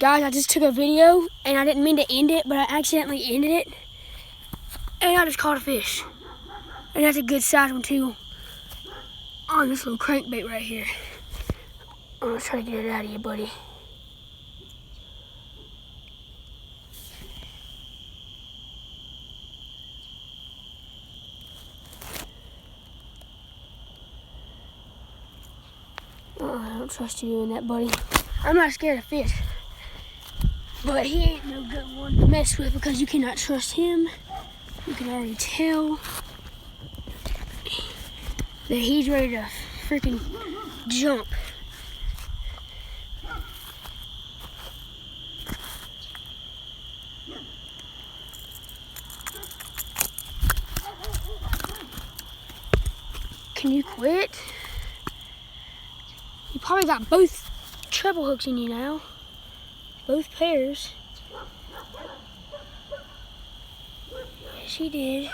Guys, I just took a video and I didn't mean to end it, but I accidentally ended it. And I just caught a fish. And that's a good size one too. On this little crankbait right here. I'm gonna try to get it out of you, buddy. I don't trust you doing that, buddy. I'm not scared of fish. But he ain't no good one to mess with because you cannot trust him. You can already tell that he's ready to freaking jump. Can you quit? You probably got both treble hooks in you now. Both pairs. Yes, you did.